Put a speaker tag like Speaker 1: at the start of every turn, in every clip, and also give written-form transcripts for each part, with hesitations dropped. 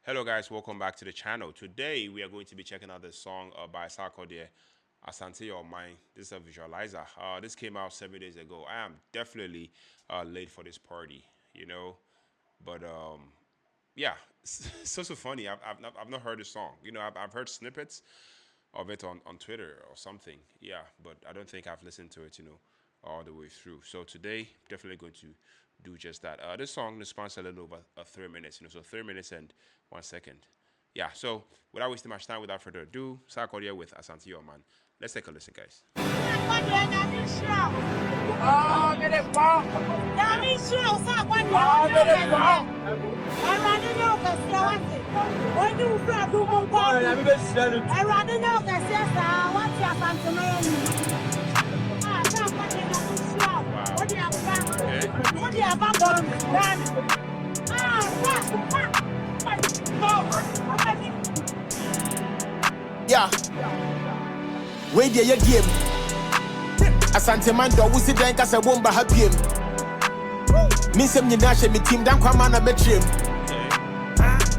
Speaker 1: Hello guys, welcome back to the channel. Today we are going to be checking out this song by Sarkodie, Asante Yɛ Oman. This is a visualizer. This came out 7 days ago. I am definitely late for this party, but yeah, it's so funny. I've not heard the song. I've heard snippets of it on Twitter or something. Yeah, but I don't think I've listened to it, all the way through. So today, definitely going to do just that. This song spans a little over 3 minutes, so 3 minutes and 1 second. Yeah, so without wasting much time, without further ado, Sarkodie with Asante Yɛ Oman. Let's take a listen, guys.
Speaker 2: Yeah, where do you game? Asante man do we see then cause I won't be happy. Me some you dash me team dan kwama na betrim.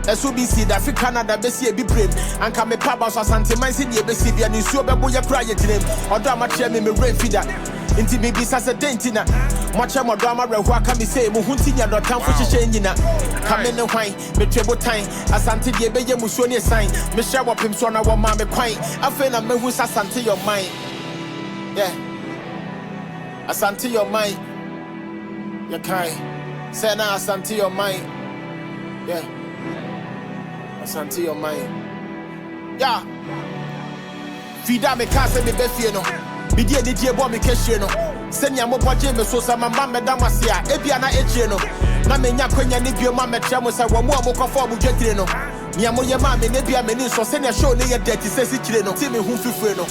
Speaker 2: Eso bi see that fi Canada be see e bi prem. Anka me paba so Asante man see dey be see bia ni suo be boya kra ye tinem. Odo amache me rain feeder. Inti me bisa se dentina. Moche mo drama rehu aka me say mo hunti nya do tan fo hihye nyina. Kame ne hwan me twebo tan Asante dey be ye musuo ne sign. Me share wo pem so na wo ma me kwan. Afa na mehu Asante Yɛ Oman. Yeah. Asante Yɛ Oman. You can't say na Asante Yɛ Oman. Yeah. Asante Yɛ Oman. Yeah. Vida me ka se me be fie no. Bidi eni die bo me kehie no. Senya mo boje me so sa mamba me da mase a ebia na echie no. Na me nya kwanya ne bio ma me tre mo sa wo mo kofo mo dwetire no. Nia mo ye ma me ne bia me ni so senya show ne ye dirty sesi kire no. Ti me hu fifure no.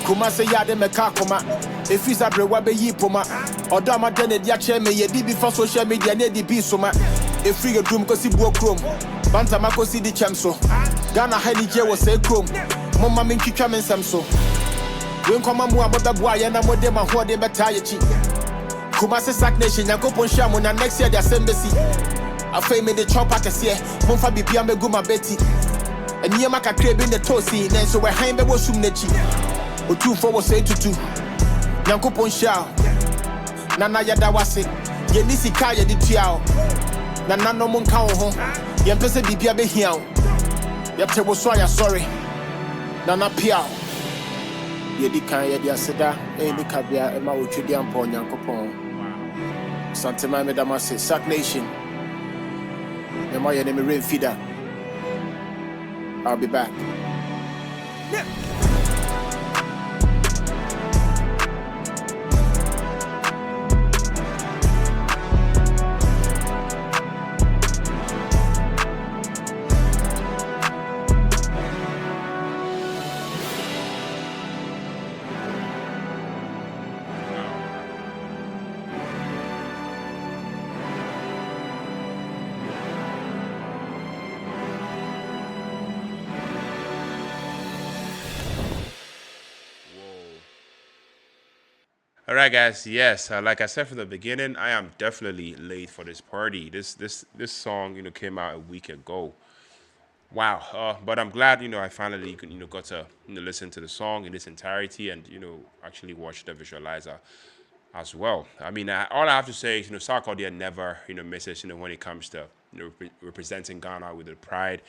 Speaker 2: Kuma se ya de me ka koma. Efi sa brewa be yi poma. Odo amade ne dia che me ye di bi for social media ne di bi so ma. Efi ge drum ko si buo krom. Banta makosi di chem so. Ghana hani je wo se krom. Mama me twitwa me nsem so. When come on, about boy, and I'm with them and what they better. Kuma se sack nation, Yakopon Shamu, and next year the assembly. I fame me the chop at the sea, Monfa be Piame Guma Betty. And Yamaka crab in the toasty, and so we're hanging was soon nechi. Or 2 4 was 8 to 2. Yakopon Shao Nana Yadawasi, Yenisi Kaya di Tiao. Nana no mon cow home, Yampese be Piabe Hiao. Yapte was sorry. Nana Piao. Yedi kan yedi aseda eni kabia ema wotwedi ampo nyankopon santema me damase sack nation ema ye ne me rain feeder. I'll be back.
Speaker 1: All right, guys. Yes, like I said from the beginning, I am definitely late for this party. This song, came out a week ago. Wow. But I'm glad, I finally, got to, listen to the song in its entirety and, actually watch the visualizer as well. I mean, all I have to say is, Sarkodie never, misses, when it comes to, representing Ghana with the pride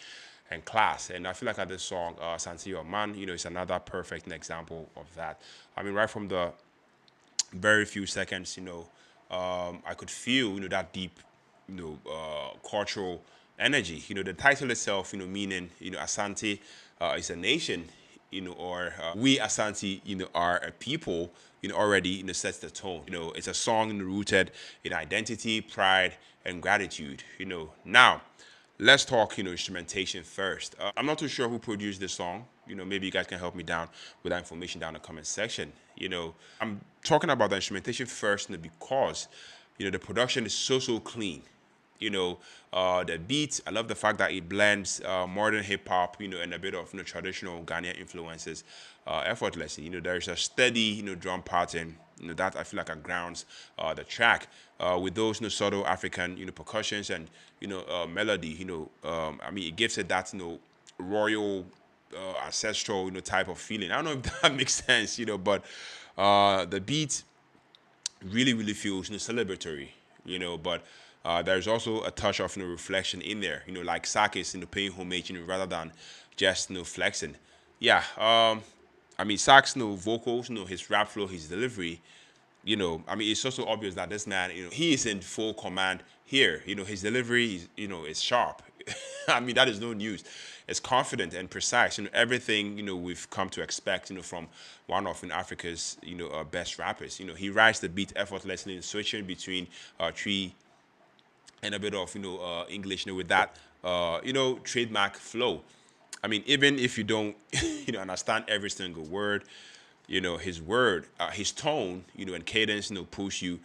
Speaker 1: and class. And I feel like at this song, Asante Yɛ Oman, it's another perfect example of that. I mean, right from the very few seconds, I could feel, that deep, cultural energy. The title itself, meaning, Asante is a nation, or we Asante, are a people, already, sets the tone. It's a song rooted in identity, pride, and gratitude. Now, let's talk, instrumentation first. I'm not too sure who produced this song. Maybe you guys can help me down with that information down in the comment section. I'm talking about the instrumentation first because, the production is so clean. The beat, I love the fact that it blends modern hip hop, and a bit of traditional Ghanaian influences effortlessly. There's a steady, drum pattern that I feel like grounds the track with those subtle African percussions and melody. I mean, it gives it that royal ancestral type of feeling. I don't know if that makes sense, but the beat really feels celebratory, but there's also a touch of reflection in there, like Sake's paying homage, rather than just flexing. Yeah, I mean Sake's vocals, his rap flow, his delivery, I mean, it's also obvious that this man, he is in full command here. His delivery is, is sharp. I mean, that is no news. It's confident and precise. Everything, we've come to expect, from one of Africa's, best rappers. He rides the beat effortlessly, switching between tree and a bit of, English, with that, trademark flow. I mean, even if you don't, understand every single word, his word, his tone, and cadence, push you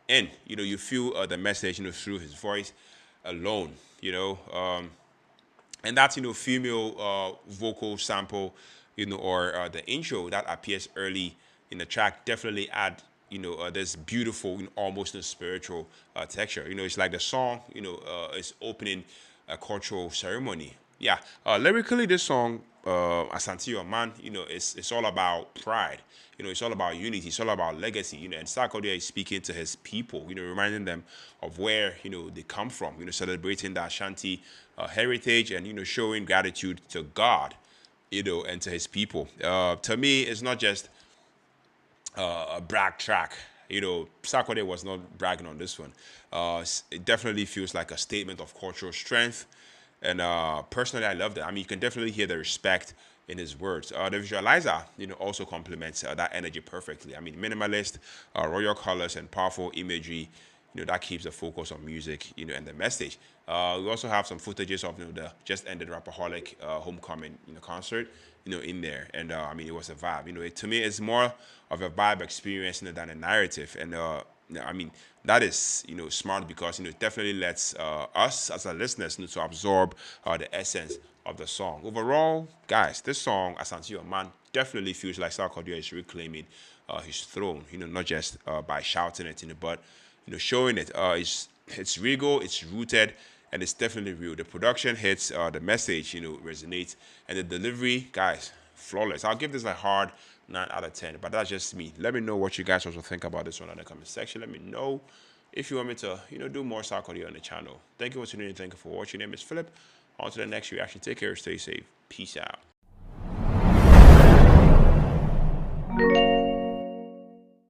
Speaker 1: in. You feel the message, through his voice alone. And that's female vocal sample, or the intro that appears early in the track definitely add this beautiful, almost spiritual texture. It's like the song, is opening a cultural ceremony. Yeah, lyrically, this song, Asante Yɛ Oman, it's all about pride. It's all about unity. It's all about legacy. And Sarkodie is speaking to his people. Reminding them of where they come from. Celebrating the Ashanti heritage and showing gratitude to God. And to his people. To me, it's not just a brag track. Sarkodie was not bragging on this one. It definitely feels like a statement of cultural strength. And personally, I love that. I mean, you can definitely hear the respect in his words. The visualizer, also complements that energy perfectly. I mean, minimalist, royal colors, and powerful imagery, that keeps the focus on music, and the message. We also have some footages of the just ended Rapaholic homecoming, concert, in there, and I mean, it was a vibe. To me, it's more of a vibe experience than a narrative, and I mean, that is smart because it definitely lets us as a listeners to absorb the essence of the song. Overall, guys, this song Asante Yɛ Oman definitely feels like Sarkodie is reclaiming his throne. Not just by shouting it, but showing it. It's regal, it's rooted, and it's definitely real. The production hits, the message resonates, and the delivery, guys, flawless. I'll give this a hard 9 out of 10, but that's just me. Let me know what you guys also think about this one in the comment section. Let me know if you want me to do more Sarkodie on the channel. Thank you for tuning in. Thank you for watching. My name is Philip. On to the next reaction. Take care. Stay safe. Peace out.